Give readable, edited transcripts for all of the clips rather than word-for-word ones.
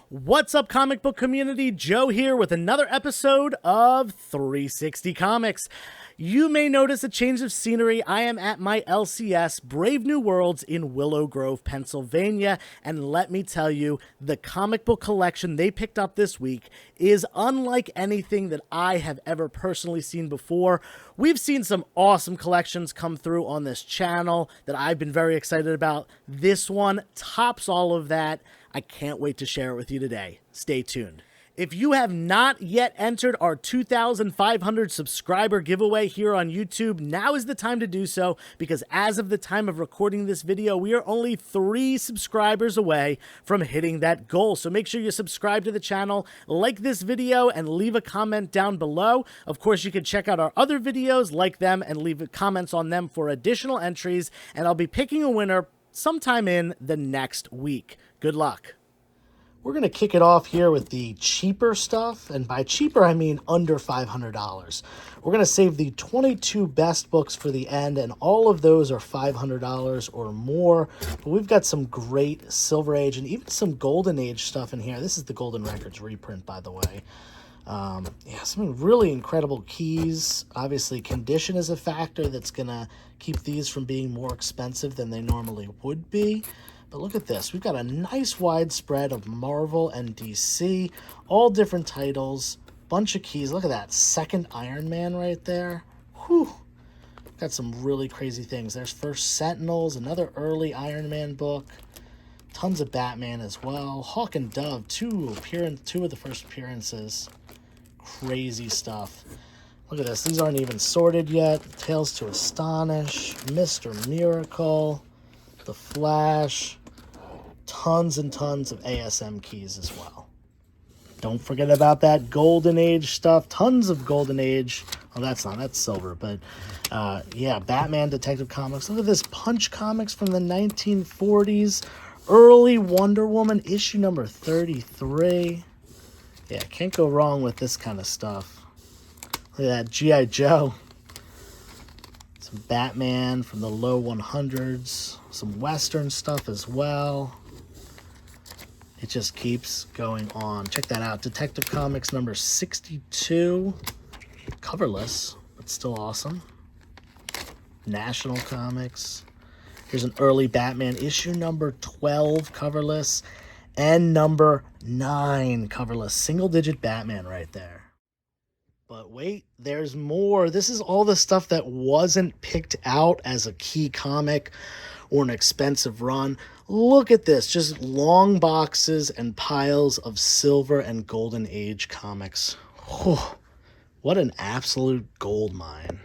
What's up, comic book community? Joe here with another episode of 360 Comics. You may notice a change of scenery. I am at my LCS, Brave New Worlds, in Willow Grove, Pennsylvania, and let me tell you, the comic book collection they picked up this week is unlike anything that I have ever personally seen before. We've seen some awesome collections come through on this channel that I've been very excited about. This one tops all of that. I can't wait to share it with you today. Stay tuned. If you have not yet entered our 2,500 subscriber giveaway here on YouTube, now is the time to do so, because as of the time of recording this video, we are only 3 subscribers away from hitting that goal. So make sure you subscribe to the channel, like this video, and leave a comment down below. Of course, you can check out our other videos, like them, and leave comments on them for additional entries, and I'll be picking a winner sometime in the next week. Good luck. We're going to kick it off here with the cheaper stuff, and by cheaper I mean under $500. We're going to save the 22 best books for the end, and all of those are $500 or more. But we've got some great Silver Age and even some Golden Age stuff in here. This is the Golden Records reprint, by the way. Yeah, some really incredible keys. Obviously, condition is a factor that's going to keep these from being more expensive than they normally would be. But look at this. We've got a nice widespread of Marvel and DC, all different titles, bunch of keys. Look at that second Iron Man right there. Whew. Got some really crazy things. There's First Sentinels, another early Iron Man book. Tons of Batman as well. Hawk and Dove, two of the first appearances. Crazy stuff. Look at this. These aren't even sorted yet. Tales to Astonish, Mr. Miracle, The Flash, tons and tons of ASM keys as well. Don't forget about that Golden Age stuff. Tons of Golden Age. Oh, that's silver, but yeah, Batman Detective Comics. Look at this, Punch Comics from the 1940s. Early Wonder Woman, issue number 33. Yeah, can't go wrong with this kind of stuff. Look at that, G.I. Joe. Some Batman from the low 100s. Some Western stuff as well. It just keeps going on. Check that out. Detective Comics number 62. Coverless, but still awesome. National Comics. Here's an early Batman issue number 12 coverless. And number 9 coverless. Single-digit Batman right there. But wait, there's more. This is all the stuff that wasn't picked out as a key comic or an expensive run. Look at this, just long boxes and piles of Silver and Golden Age comics. Whew, what an absolute gold mine.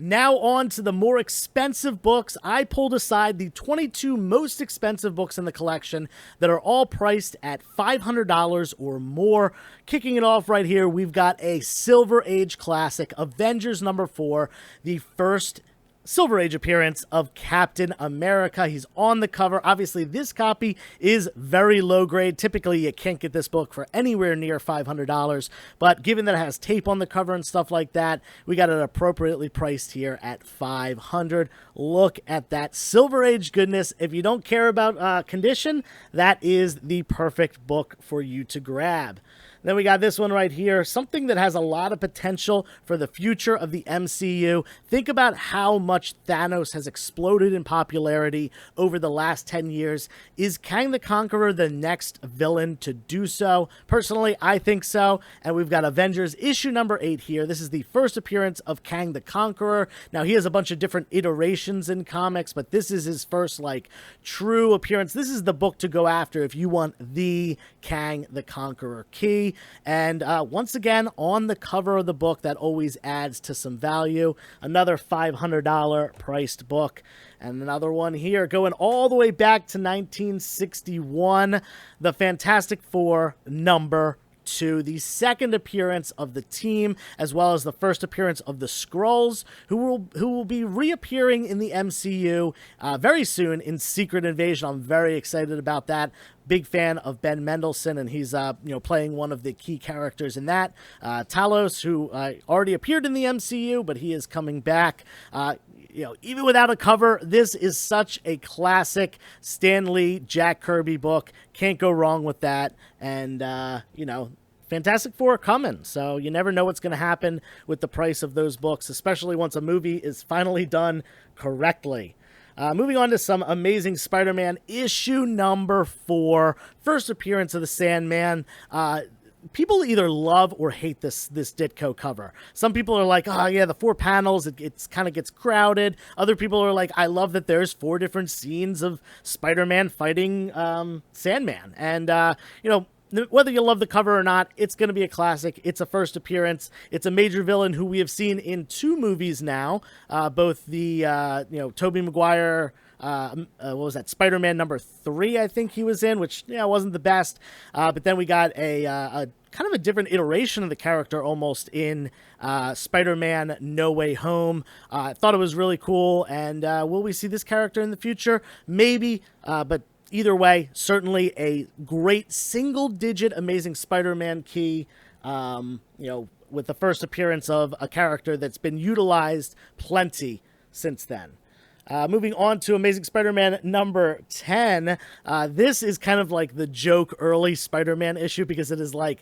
Now on to the more expensive books. I pulled aside the 22 most expensive books in the collection that are all priced at $500 or more. Kicking it off right here, we've got a Silver Age classic, Avengers number 4, the first Silver Age appearance of Captain America. He's on the cover. Obviously, this copy is very low grade. Typically, you can't get this book for anywhere near $500, but given that it has tape on the cover and stuff like that, we got it appropriately priced here at $500. Look at that Silver Age goodness. If you don't care about condition, that is the perfect book for you to grab. Then we got this one right here, something that has a lot of potential for the future of the MCU. Think about how much Thanos has exploded in popularity over the last 10 years. Is Kang the Conqueror the next villain to do so? Personally, I think so. And we've got Avengers issue number 8 here. This is the first appearance of Kang the Conqueror. Now, he has a bunch of different iterations in comics, but this is his first, true appearance. This is the book to go after if you want the Kang the Conqueror key. And once again, on the cover of the book, that always adds to some value. Another $500 priced book. And another one here, going all the way back to 1961, the Fantastic Four number 2, the second appearance of the team, as well as the first appearance of the Skrulls, who will be reappearing in the MCU very soon in Secret Invasion. I'm very excited about that. Big fan of Ben Mendelsohn, and he's playing one of the key characters in that. Talos, who already appeared in the MCU, but he is coming back. even without a cover, this is such a classic Stan Lee, Jack Kirby book. Can't go wrong with that. And, Fantastic Four are coming, so you never know what's going to happen with the price of those books, especially once a movie is finally done correctly. Moving on to some Amazing Spider-Man issue number 4, first appearance of the Sandman. People either love or hate this Ditko cover. Some people are like, oh yeah, the 4 panels, it kind of gets crowded. Other people are like, I love that there's 4 different scenes of Spider-Man fighting Sandman. And, whether you love the cover or not, it's going to be a classic. It's a first appearance. It's a major villain who we have seen in 2 movies now, both the, Tobey Maguire, what was that, Spider-Man number 3, I think he was in, which, wasn't the best. But then we got a kind of a different iteration of the character almost in Spider-Man No Way Home. I thought it was really cool, and will we see this character in the future? Maybe, but either way, certainly a great single-digit Amazing Spider-Man key, with the first appearance of a character that's been utilized plenty since then. Moving on to Amazing Spider-Man number 10. This is kind of like the joke early Spider-Man issue because it is like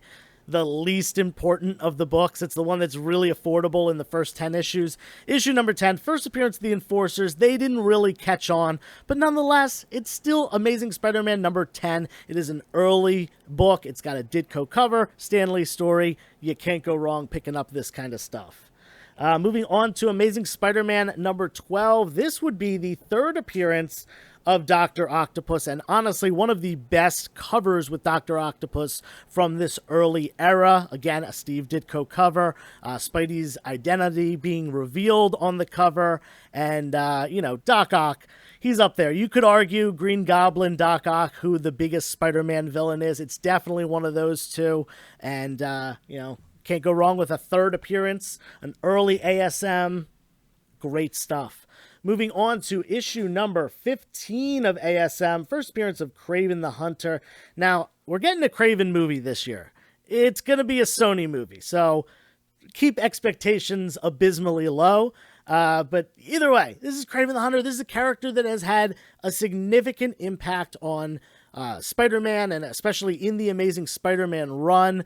the least important of the books. It's the one that's really affordable in the first 10 issues. Issue number 10, first appearance of the Enforcers. They didn't really catch on, but nonetheless, it's still Amazing Spider-Man number 10. It is an early book. It's got a Ditko cover, Stan Lee story. You can't go wrong picking up this kind of stuff. Moving on to Amazing Spider-Man number 12. This would be the third appearance of Dr. Octopus, and honestly, one of the best covers with Dr. Octopus from this early era. Again, a Steve Ditko cover, Spidey's identity being revealed on the cover, and, Doc Ock, he's up there. You could argue Green Goblin, Doc Ock, who the biggest Spider-Man villain is. It's definitely one of those two, and, can't go wrong with a third appearance, an early ASM. Great stuff. Moving on to issue number 15 of ASM, first appearance of Kraven the Hunter. Now, we're getting a Kraven movie this year. It's going to be a Sony movie, so keep expectations abysmally low. But either way, this is Kraven the Hunter. This is a character that has had a significant impact on Spider-Man, and especially in the Amazing Spider-Man run.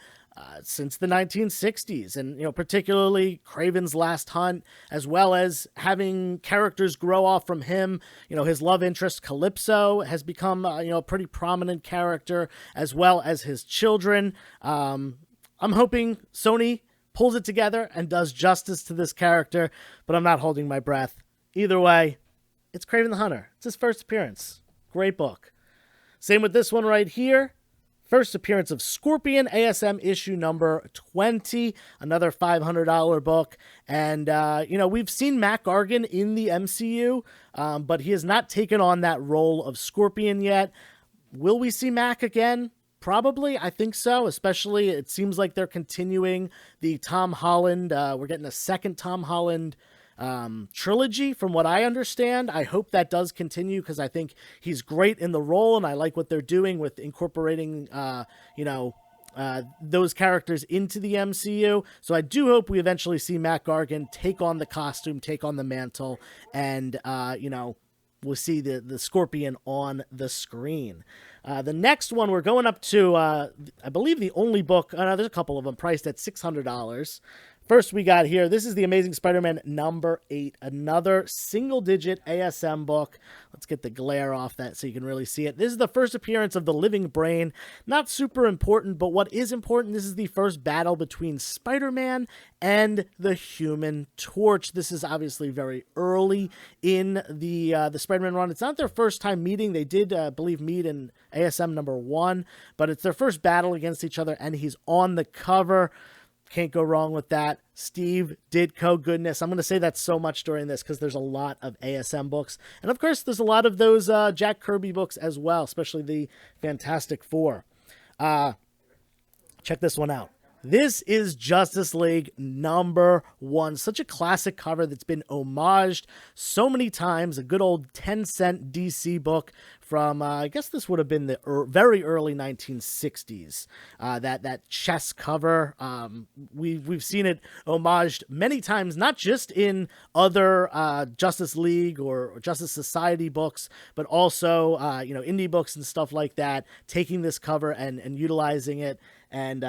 Since the 1960s, and particularly Kraven's Last Hunt, as well as having characters grow off from him. His love interest Calypso has become a pretty prominent character, as well as his children. I'm hoping Sony pulls it together and does justice to this character, but I'm not holding my breath. Either way, it's Kraven the Hunter. It's his first appearance. Great book. Same with this one right here. First appearance of Scorpion, ASM issue number 20, another $500 book. And, we've seen Mac Gargan in the MCU, but he has not taken on that role of Scorpion yet. Will we see Mac again? Probably, I think so, especially it seems like they're continuing the Tom Holland. We're getting a second Tom Holland trilogy from what I understand. I hope that does continue because I think he's great in the role, and I like what they're doing with incorporating those characters into the MCU. So I do hope we eventually see Matt Gargan take on the costume, take on the mantle, and we'll see the Scorpion on the screen. The next one, we're going up to I believe the only book, there's a couple of them priced at $600. First we got here, this is the Amazing Spider-Man number 8, another single-digit ASM book. Let's get the glare off that so you can really see it. This is the first appearance of the Living Brain. Not super important, but what is important, this is the first battle between Spider-Man and the Human Torch. This is obviously very early in the Spider-Man run. It's not their first time meeting. They did, believe, meet in ASM number 1, but it's their first battle against each other, and he's on the cover. Can't go wrong with that. Steve Ditko goodness. I'm going to say that so much during this because there's a lot of ASM books. And of course, there's a lot of those Jack Kirby books as well, especially the Fantastic Four. Check this one out. This is Justice League number 1. Such a classic cover that's been homaged so many times. A good old 10-cent DC book from, I guess this would have been the very early 1960s. That chess cover, we've seen it homaged many times, not just in other Justice League or Justice Society books, but also indie books and stuff like that, taking this cover and utilizing it. And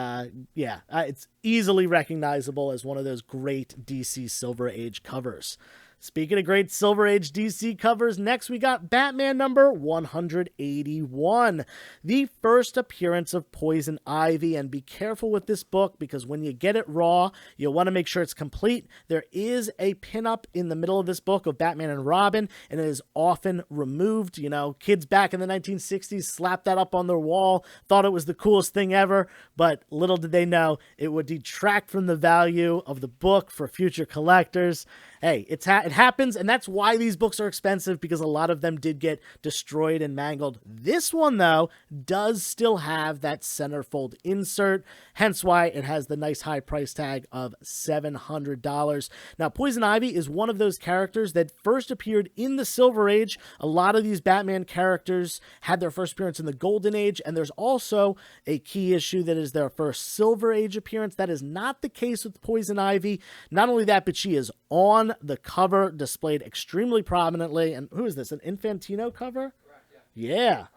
it's easily recognizable as one of those great DC Silver Age covers. Speaking of great Silver Age DC covers, next we got Batman number 181, the first appearance of Poison Ivy. And be careful with this book, because when you get it raw, you'll want to make sure it's complete. There is a pinup in the middle of this book of Batman and Robin, and it is often removed. Kids back in the 1960s slapped that up on their wall, thought it was the coolest thing ever, but little did they know it would detract from the value of the book for future collectors. Hey, it happens, and that's why these books are expensive, because a lot of them did get destroyed and mangled. This one, though, does still have that centerfold insert, hence why it has the nice high price tag of $700. Now, Poison Ivy is one of those characters that first appeared in the Silver Age. A lot of these Batman characters had their first appearance in the Golden Age, and there's also a key issue that is their first Silver Age appearance. That is not the case with Poison Ivy. Not only that, but she is on the cover, displayed extremely prominently. And who is this, an Infantino cover? Correct, yeah.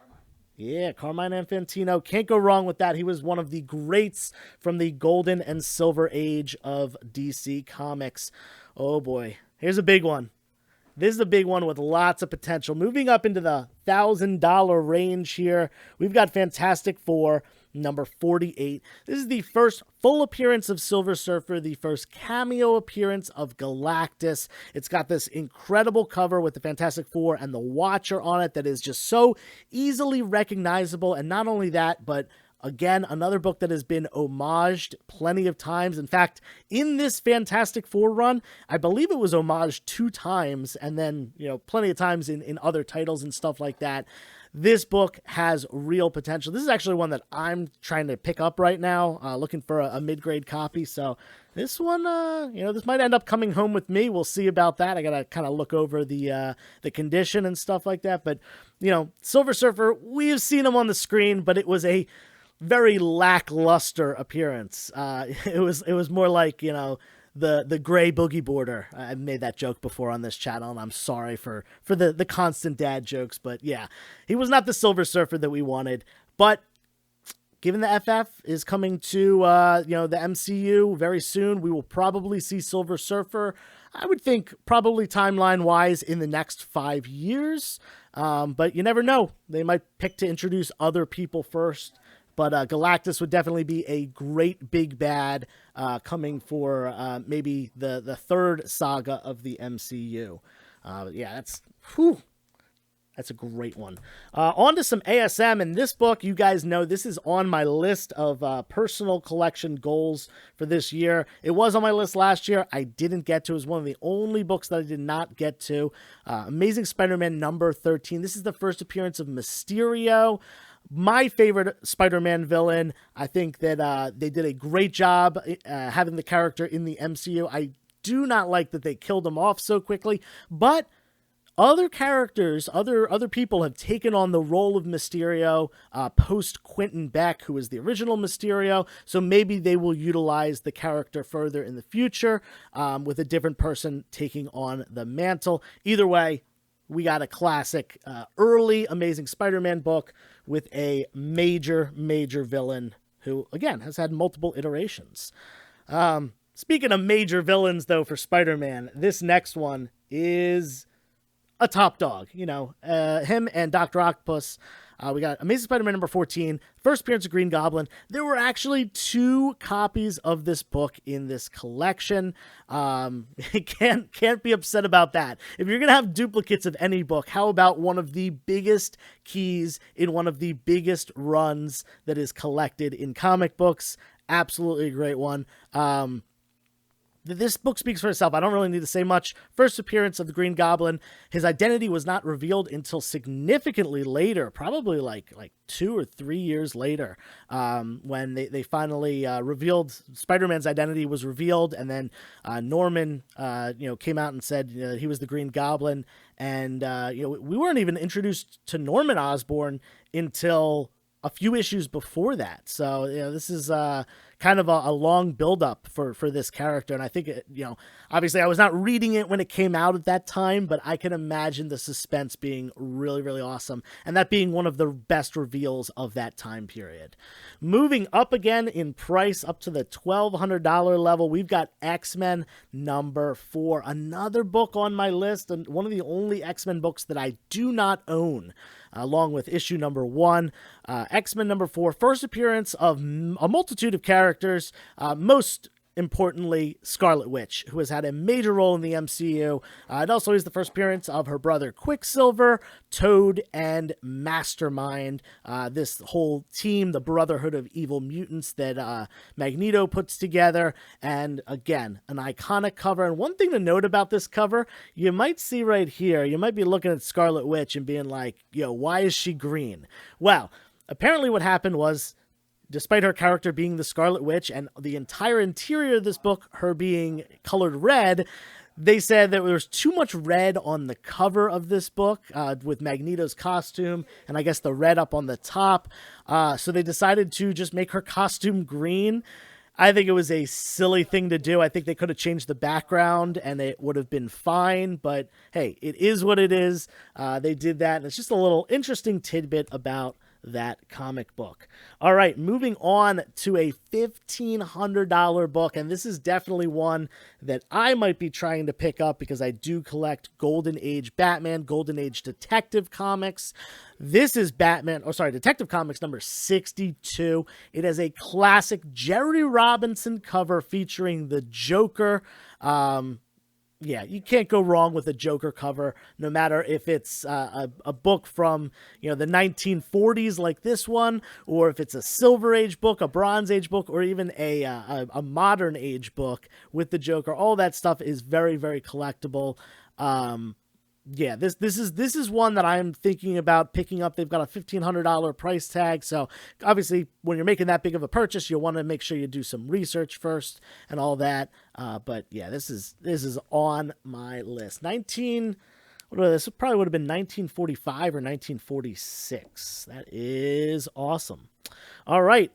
Yeah, Carmine Infantino. Can't go wrong with that. He was one of the greats from the Golden and Silver Age of DC Comics. Oh boy, here's a big one. This is a big one with lots of potential. Moving up into the $1,000 range here, we've got Fantastic Four number 48. This is the first full appearance of Silver Surfer, the first cameo appearance of Galactus. It's got this incredible cover with the Fantastic Four and the Watcher on it that is just so easily recognizable. And not only that, but again, another book that has been homaged plenty of times. In fact, in this Fantastic Four run, I believe it was homaged 2 times, and then, plenty of times in other titles and stuff like that. This book has real potential. This is actually one that I'm trying to pick up right now, looking for a mid-grade copy. So this one, this might end up coming home with me. We'll see about that. I got to kind of look over the condition and stuff like that. But, Silver Surfer, we've seen him on the screen, but it was a very lackluster appearance. It was more like, the gray boogie border. I've made that joke before on this channel, and I'm sorry for the constant dad jokes, but yeah, he was not the Silver Surfer that we wanted. But given the FF is coming to the MCU very soon, we will probably see Silver Surfer, I would think, probably timeline wise in the next 5 years. But you never know, they might pick to introduce other people first. But Galactus would definitely be a great big bad coming for maybe the third saga of the MCU. That's a great one. On to some ASM, and this book, you guys know, this is on my list of personal collection goals for this year. It was on my list last year. I didn't get to. It was one of the only books that I did not get to. Amazing Spider-Man number 13. This is the first appearance of Mysterio. My favorite Spider-Man villain. I think that they did a great job having the character in the MCU. I do not like that they killed him off so quickly, but other characters, other people have taken on the role of Mysterio post Quentin Beck, who is the original Mysterio. So maybe they will utilize the character further in the future with a different person taking on the mantle. Either way, we got a classic early Amazing Spider-Man book with a major villain who, again, has had multiple iterations. Speaking of major villains, though, for Spider-Man, this next one is a top dog. Him and Dr. Octopus. We got Amazing Spider-Man number 14, first appearance of Green Goblin. There were actually 2 copies of this book in this collection. Can't be upset about that. If you're going to have duplicates of any book, how about one of the biggest keys in one of the biggest runs that is collected in comic books? Absolutely a great one. this book speaks for itself. I don't really need to say much. First appearance of the Green Goblin. His identity was not revealed until significantly later, probably like 2 or 3 years later, when they finally revealed Spider-Man's identity was revealed, and then Norman came out and said he was the Green Goblin, and we weren't even introduced to Norman Osborn until a few issues before that. So this is kind of a long build-up for this character, and I think obviously I was not reading it when it came out at that time, but I can imagine the suspense being really, really awesome, and that being one of the best reveals of that time period. Moving up again in price, up to the $1,200 level, we've got X-Men #4, another book on my list, and one of the only X-Men books that I do not own, along with issue #1. X-Men #4, first appearance of a multitude of characters, most importantly, Scarlet Witch, who has had a major role in the MCU. It also is the first appearance of her brother Quicksilver, Toad, and Mastermind. This whole team, the Brotherhood of Evil Mutants that Magneto puts together. And again, an iconic cover. And one thing to note about this cover, you might see right here, you might be looking at Scarlet Witch and being like, why is she green? Well, apparently what happened was, despite her character being the Scarlet Witch and the entire interior of this book, her being colored red, they said that there was too much red on the cover of this book with Magneto's costume, and I guess the red up on the top. So they decided to just make her costume green. I think it was a silly thing to do. I think they could have changed the background and it would have been fine, but hey, it is what it is. They did that, and it's just a little interesting tidbit about that comic book. All right, moving on to a $1,500 book, and this is definitely one that I might be trying to pick up because I do collect Golden Age Batman, Golden Age Detective Comics. This is Detective Comics #62. It has a classic Jerry Robinson cover featuring the Joker. Yeah, you can't go wrong with a Joker cover, no matter if it's a book from the 1940s like this one, or if it's a Silver Age book, a Bronze Age book, or even a Modern Age book with the Joker. All that stuff is very, very collectible. Yeah, this is one that I'm thinking about picking up. They've got a $1,500 price tag, so obviously when you're making that big of a purchase, you'll want to make sure you do some research first and all that. But yeah, this is on my list. This probably would have been 1945 or 1946. That is awesome. All right,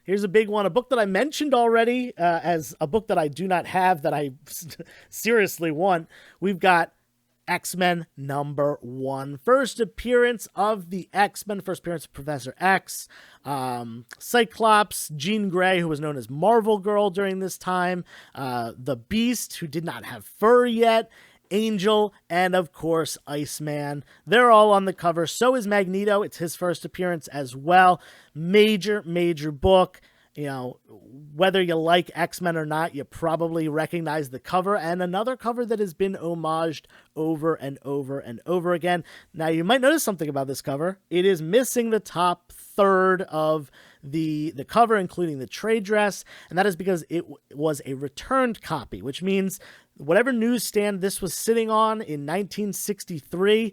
here's a big one, a book that I mentioned already as a book that I do not have that I seriously want. We've got X-Men #1. First appearance of the X-Men, first appearance of Professor X, Cyclops, Jean Grey, who was known as Marvel Girl during this time, the Beast, who did not have fur yet, Angel, and of course Iceman. They're all on the cover. So is Magneto. It's his first appearance as well. Major book. Whether you like X-Men or not, you probably recognize the cover, and another cover that has been homaged over and over and over again. Now, you might notice something about this cover. It is missing the top third of the cover, including the trade dress, and that is because it was a returned copy, which means whatever newsstand this was sitting on in 1963,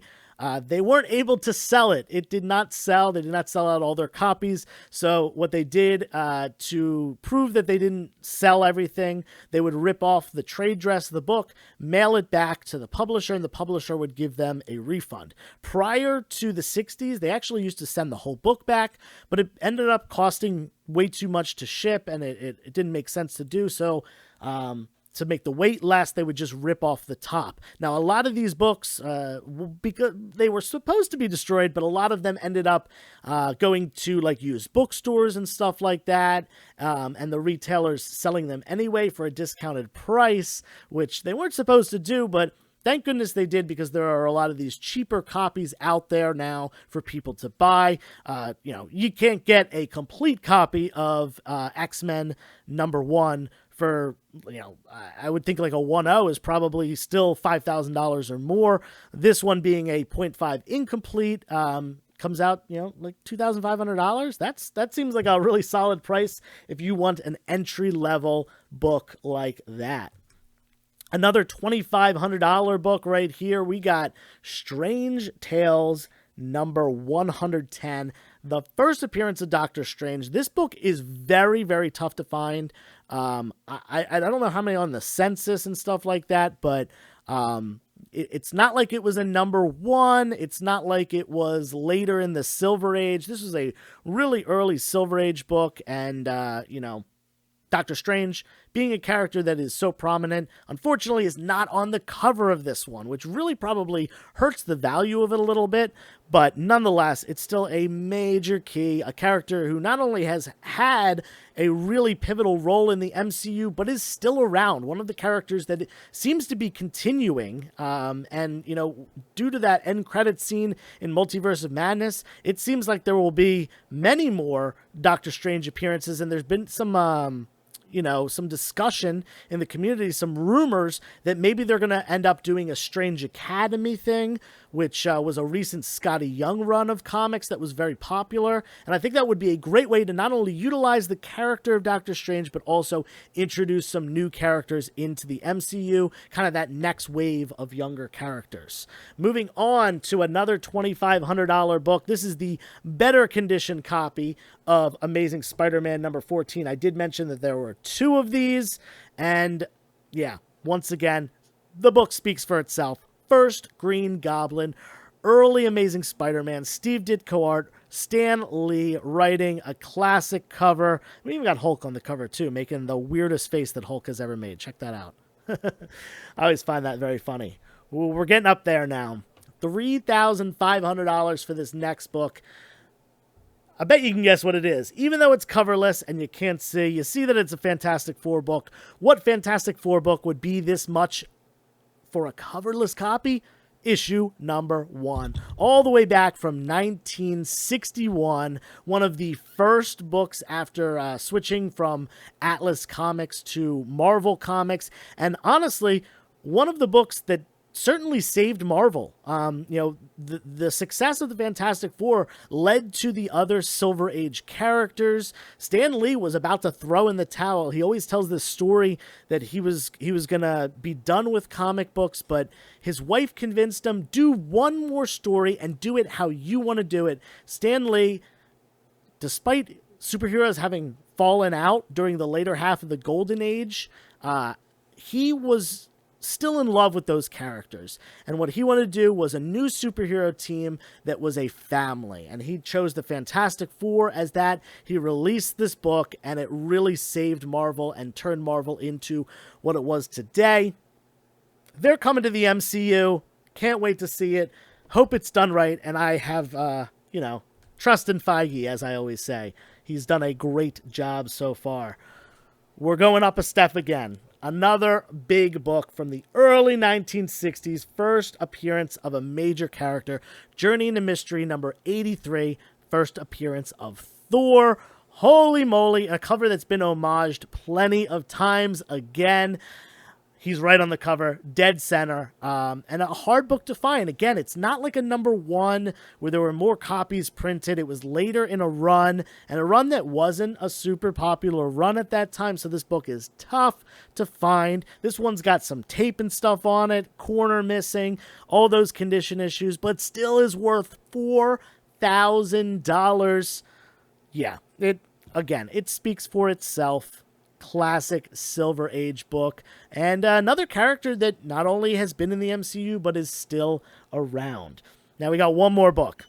they weren't able to sell it. It did not sell. They did not sell out all their copies. So what they did to prove that they didn't sell everything, they would rip off the trade dress of the book, mail it back to the publisher, and the publisher would give them a refund. Prior to the 60s, they actually used to send the whole book back, but it ended up costing way too much to ship, and it didn't make sense to do so. To make the weight less, they would just rip off the top. Now, a lot of these books, because they were supposed to be destroyed, but a lot of them ended up going to used bookstores and stuff like that, and the retailers selling them anyway for a discounted price, which they weren't supposed to do, but thank goodness they did, because there are a lot of these cheaper copies out there now for people to buy. You can't get a complete copy of X-Men #1 for, I would think like a 1.0 is probably still $5,000 or more. This one being a 0.5 incomplete comes out, like $2,500. That seems like a really solid price if you want an entry-level book like that. Another $2,500 book right here. We got Strange Tales number 110, the first appearance of Doctor Strange. This book is very, very tough to find. I don't know how many on the census and stuff like that, but it's not like it was a number one. It's not like it was later in the Silver Age. This was a really early Silver Age book, and Doctor Strange, being a character that is so prominent, unfortunately is not on the cover of this one, which really probably hurts the value of it a little bit, but nonetheless, it's still a major key, a character who not only has had a really pivotal role in the MCU, but is still around, one of the characters that seems to be continuing, and, due to that end credit scene in Multiverse of Madness, it seems like there will be many more Doctor Strange appearances, and there's been some discussion in the community, some rumors that maybe they're going to end up doing a Strange Academy thing, which was a recent Scotty Young run of comics that was very popular. And I think that would be a great way to not only utilize the character of Doctor Strange, but also introduce some new characters into the MCU, kind of that next wave of younger characters. Moving on to another $2,500 book. This is the better condition copy of Amazing Spider-Man number 14. I did mention that there were 2 of these, and yeah, once again, the book speaks for itself. First Green Goblin, early Amazing Spider-Man, Steve Ditko art, Stan Lee writing, a classic cover. We even got Hulk on the cover too, making the weirdest face that Hulk has ever made. Check that out. I always find that very funny. We're getting up there now. $3,500 for this next book. I bet you can guess what it is. Even though it's coverless and you can't see, you see that it's a Fantastic Four book. What Fantastic Four book would be this much for a coverless copy? Issue number 1. All the way back from 1961. One of the first books after switching from Atlas Comics to Marvel Comics. And honestly, one of the books that certainly saved Marvel. The success of the Fantastic Four led to the other Silver Age characters. Stan Lee was about to throw in the towel. He always tells this story that he was gonna be done with comic books, but his wife convinced him, do one more story and do it how you want to do it. Stan Lee, despite superheroes having fallen out during the later half of the Golden Age, he was still in love with those characters. And what he wanted to do was a new superhero team that was a family. And he chose the Fantastic Four as that. He released this book, and it really saved Marvel and turned Marvel into what it was today. They're coming to the MCU. Can't wait to see it. Hope it's done right. And I have, trust in Feige, as I always say. He's done a great job so far. We're going up a step again. Another big book from the early 1960s, first appearance of a major character, Journey into Mystery number 83, first appearance of Thor. Holy moly, a cover that's been homaged plenty of times again. He's right on the cover, dead center, and a hard book to find. Again, it's not like a number 1 where there were more copies printed. It was later in a run, and a run that wasn't a super popular run at that time, so this book is tough to find. This one's got some tape and stuff on it, corner missing, all those condition issues, but still is worth $4,000. Yeah, it speaks for itself. Classic Silver Age book, and another character that not only has been in the MCU but is still around. Now we got one more book.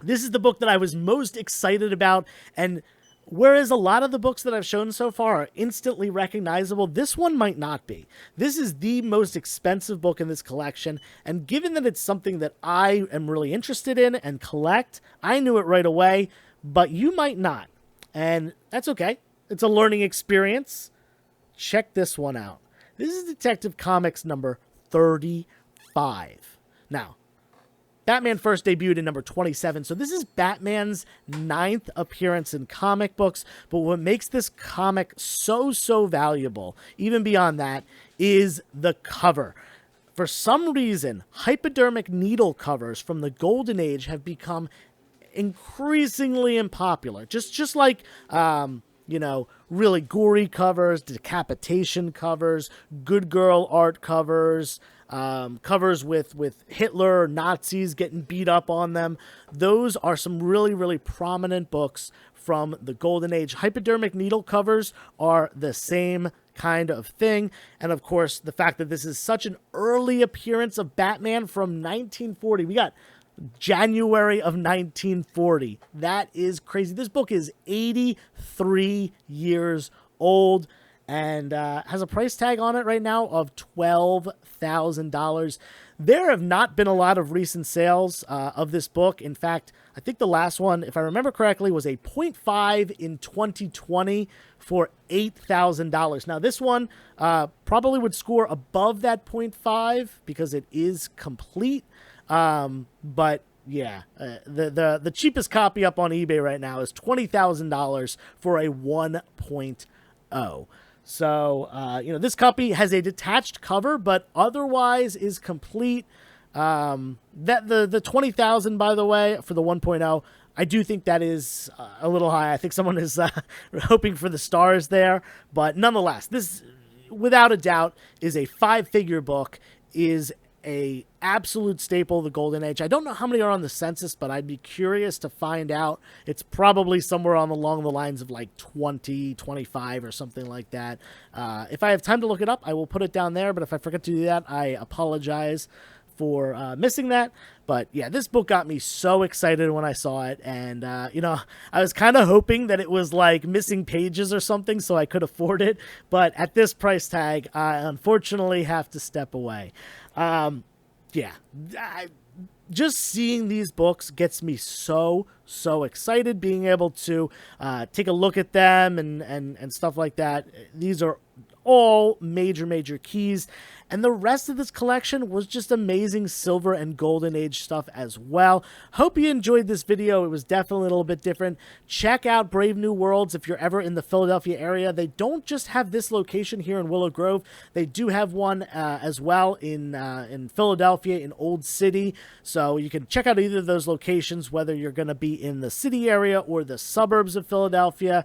This is the book that I was most excited about, and whereas a lot of the books that I've shown so far are instantly recognizable, this one might not be. This is the most expensive book in this collection, and given that it's something that I am really interested in and collect, I knew it right away, but you might not, and that's okay. It's a learning experience. Check this one out. This is Detective Comics number 35. Now, Batman first debuted in number 27, so this is Batman's 9th appearance in comic books, but what makes this comic so valuable, even beyond that, is the cover. For some reason, hypodermic needle covers from the Golden Age have become increasingly unpopular. Just like, really gory covers, decapitation covers, good girl art covers, covers with Hitler or Nazis getting beat up on them. Those are some really, really prominent books from the Golden Age. Hypodermic needle covers are the same kind of thing. And of course, the fact that this is such an early appearance of Batman from 1940. We got January of 1940. That is crazy. This book is 83 years old and has a price tag on it right now of $12,000. There have not been a lot of recent sales of this book. In fact, I think the last one, if I remember correctly, was a 0.5 in 2020 for $8,000. Now, this one probably would score above that 0.5 because it is complete. But yeah, the cheapest copy up on eBay right now is $20,000 for a 1.0. So, this copy has a detached cover, but otherwise is complete. That the 20,000, by the way, for the 1.0, I do think that is a little high. I think someone is hoping for the stars there, but nonetheless, this, without a doubt, is a 5-figure book, is a absolute staple of the Golden Age. I don't know how many are on the census, but I'd be curious to find out. It's probably somewhere along the lines of like 20, 25 or something like that. If I have time to look it up, I will put it down there, but if I forget to do that, I apologize for missing that. But yeah, this book got me so excited when I saw it, and I was kind of hoping that it was like missing pages or something so I could afford it, but at this price tag, I unfortunately have to step away. Just seeing these books gets me so excited, being able to take a look at them and stuff like that. These are all major keys, and the rest of this collection was just amazing Silver and Golden Age stuff as well. Hope you enjoyed this video. It was definitely a little bit different. Check out Brave New Worlds if you're ever in the Philadelphia area. They don't just have this location here in Willow Grove. They do have one as well in Philadelphia, in Old City. So you can check out either of those locations, whether you're going to be in the city area or the suburbs of Philadelphia.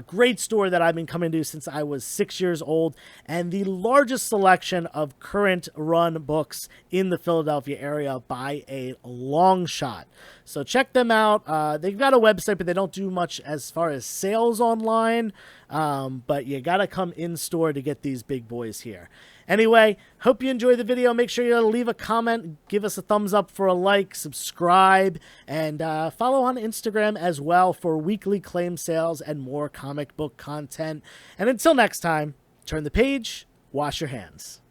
Great store that I've been coming to since I was 6 years old, and the largest selection of current run books in the Philadelphia area by a long shot. So check them out. They've got a website, but they don't do much as far as sales online. But you gotta come in store to get these big boys here. Anyway, hope you enjoyed the video. Make sure you leave a comment, give us a thumbs up for a like, subscribe, and follow on Instagram as well for weekly claim sales and more comic book content. And until next time, turn the page, wash your hands.